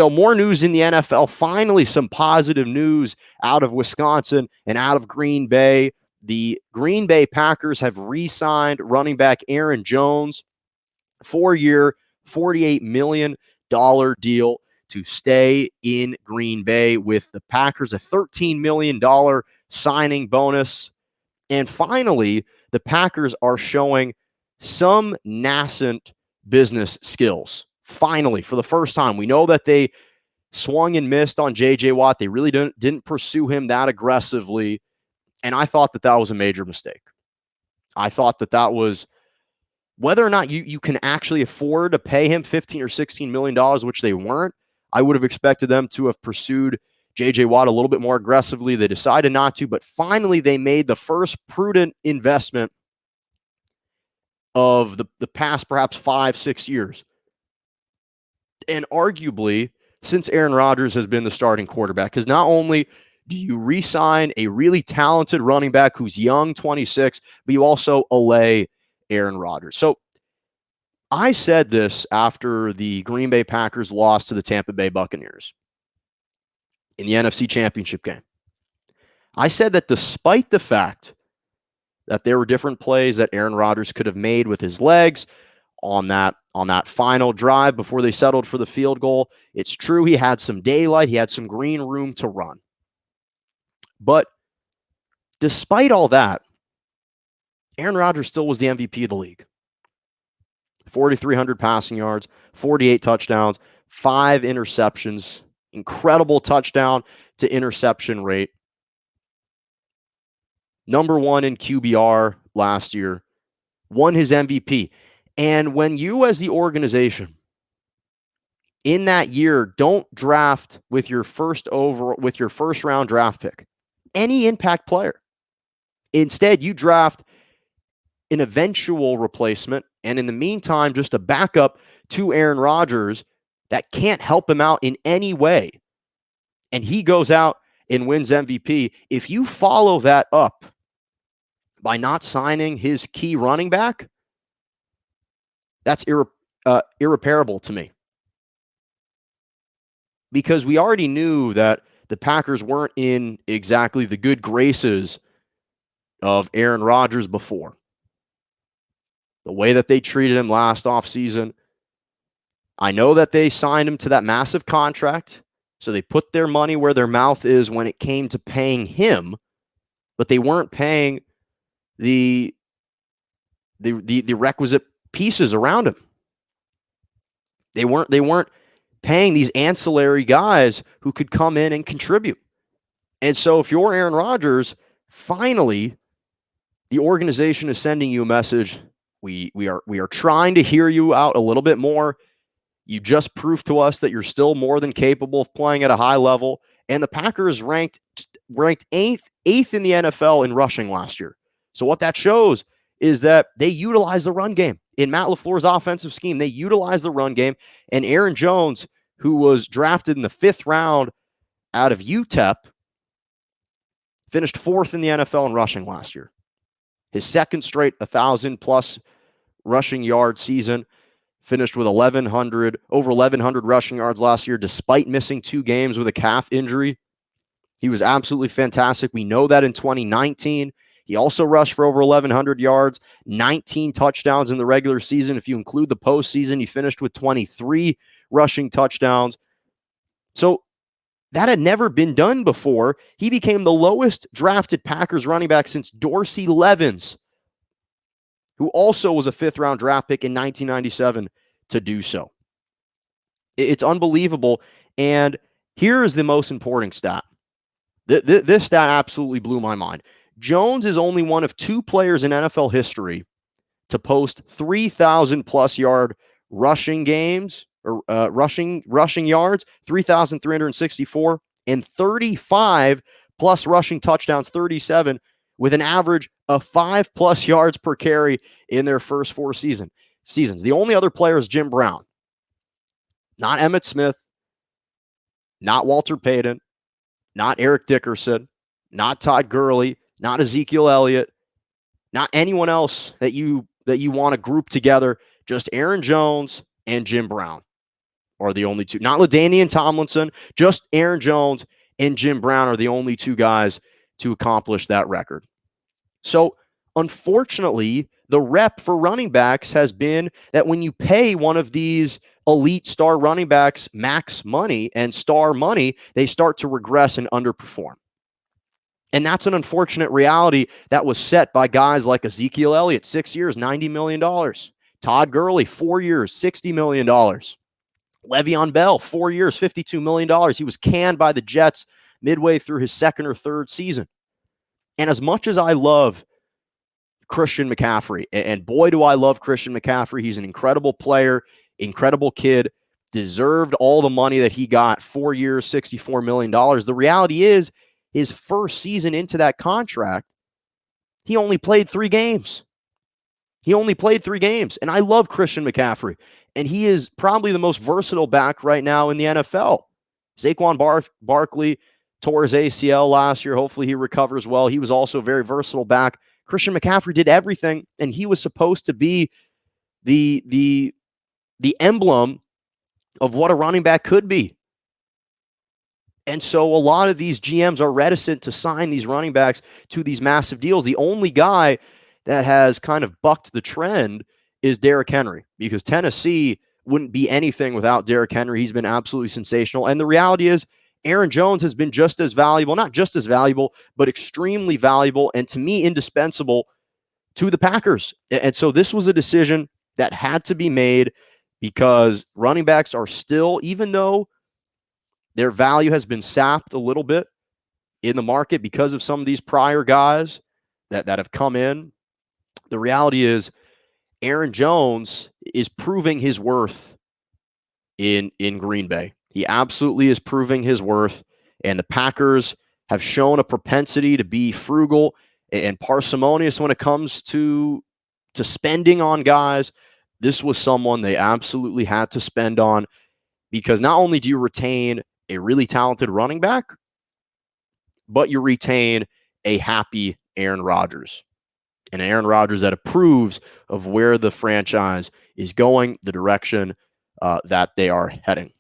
So more news in the NFL. Finally, some positive news out of Wisconsin and out of Green Bay. The Green Bay Packers have re-signed running back Aaron Jones, 4-year, $48 million deal to stay in Green Bay with the Packers, a $13 million signing bonus. And finally, the Packers are showing some nascent business skills. Finally, for the first time, we know that they swung and missed on J.J. Watt. They really didn't pursue him that aggressively. And I thought that was a major mistake. I thought that was, whether or not you can actually afford to pay him $15 or $16 million, which they weren't, I would have expected them to have pursued J.J. Watt a little bit more aggressively. They decided not to, but finally they made the first prudent investment of the past perhaps 5-6 years. And arguably, since Aaron Rodgers has been the starting quarterback, because not only do you re-sign a really talented running back who's young, 26, but you also allay Aaron Rodgers. So I said this after the Green Bay Packers lost to the Tampa Bay Buccaneers in the NFC Championship game. I said that despite the fact that there were different plays that Aaron Rodgers could have made with his legs on that final drive before they settled for the field goal, it's true he had some daylight, he had some green room to run. But despite all that, Aaron Rodgers still was the MVP of the league. 4,300 passing yards, 48 touchdowns, 5 interceptions, incredible touchdown to interception rate. Number 1 in QBR last year, won his MVP. And when you as the organization in that year don't draft with your first round draft pick any impact player, instead you draft an eventual replacement, and in the meantime just a backup to Aaron Rodgers that can't help him out in any way, and he goes out and wins MVP. If you follow that up by not signing his key running back, that's irreparable to me. Because we already knew that the Packers weren't in exactly the good graces of Aaron Rodgers before. The way that they treated him last offseason. I know that they signed him to that massive contract, so they put their money where their mouth is when it came to paying him, but they weren't paying the requisite pieces around him. They weren't paying these ancillary guys who could come in and contribute. And so if you're Aaron Rodgers, finally the organization is sending you a message. We are trying to hear you out a little bit more. You just proved to us that you're still more than capable of playing at a high level. And the Packers ranked eighth in the NFL in rushing last year. So what that shows is that they utilize the run game. In Matt LaFleur's offensive scheme, they utilize the run game. And Aaron Jones, who was drafted in the 5th round out of UTEP, finished 4th in the NFL in rushing last year. His second straight 1,000-plus rushing yard season, finished with over 1,100 rushing yards last year, despite missing 2 games with a calf injury. He was absolutely fantastic. We know that in 2019. He also rushed for over 1,100 yards, 19 touchdowns in the regular season. If you include the postseason, he finished with 23 rushing touchdowns. So that had never been done before. He became the lowest drafted Packers running back since Dorsey Levens, who also was a 5th-round draft pick in 1997 to do so. It's unbelievable. And here is the most important stat. This stat absolutely blew my mind. Jones is only one of 2 players in NFL history to post 3,000-plus yard rushing games, or rushing yards, 3,364, and 35-plus rushing touchdowns, 37, with an average of 5-plus yards per carry in their first 4 seasons. The only other player is Jim Brown. Not Emmitt Smith, not Walter Payton, not Eric Dickerson, not Todd Gurley, not Ezekiel Elliott, not anyone else that you want to group together, just Aaron Jones and Jim Brown. are the only two. Not LaDainian Tomlinson, just Aaron Jones and Jim Brown are the only two guys to accomplish that record. So, unfortunately, the rep for running backs has been that when you pay one of these elite star running backs max money and star money, they start to regress and underperform. And that's an unfortunate reality that was set by guys like Ezekiel Elliott, 6 years, $90 million. Todd Gurley, 4 years, $60 million. Le'Veon Bell, 4 years, $52 million. He was canned by the Jets midway through his second or third season. And as much as I love Christian McCaffrey, and boy, do I love Christian McCaffrey. He's an incredible player, incredible kid, deserved all the money that he got, 4 years, $64 million. The reality is, his first season into that contract, he only played 3 games. And I love Christian McCaffrey. And he is probably the most versatile back right now in the NFL. Saquon Barkley tore his ACL last year. Hopefully he recovers well. He was also a very versatile back. Christian McCaffrey did everything, and he was supposed to be the emblem of what a running back could be. And so a lot of these GMs are reticent to sign these running backs to these massive deals. The only guy that has kind of bucked the trend is Derrick Henry, because Tennessee wouldn't be anything without Derrick Henry. He's been absolutely sensational. And the reality is, Aaron Jones has been just as valuable, not just as valuable, but extremely valuable, and to me, indispensable to the Packers. And so this was a decision that had to be made, because running backs are still, even though their value has been sapped a little bit in the market because of some of these prior guys that have come in, the reality is Aaron Jones is proving his worth in Green Bay. He absolutely is proving his worth, and the Packers have shown a propensity to be frugal and parsimonious when it comes to spending on guys. This was someone they absolutely had to spend on, because not only do you retain a really talented running back, but you retain a happy Aaron Rodgers. And Aaron Rodgers that approves of where the franchise is going, the direction that they are heading.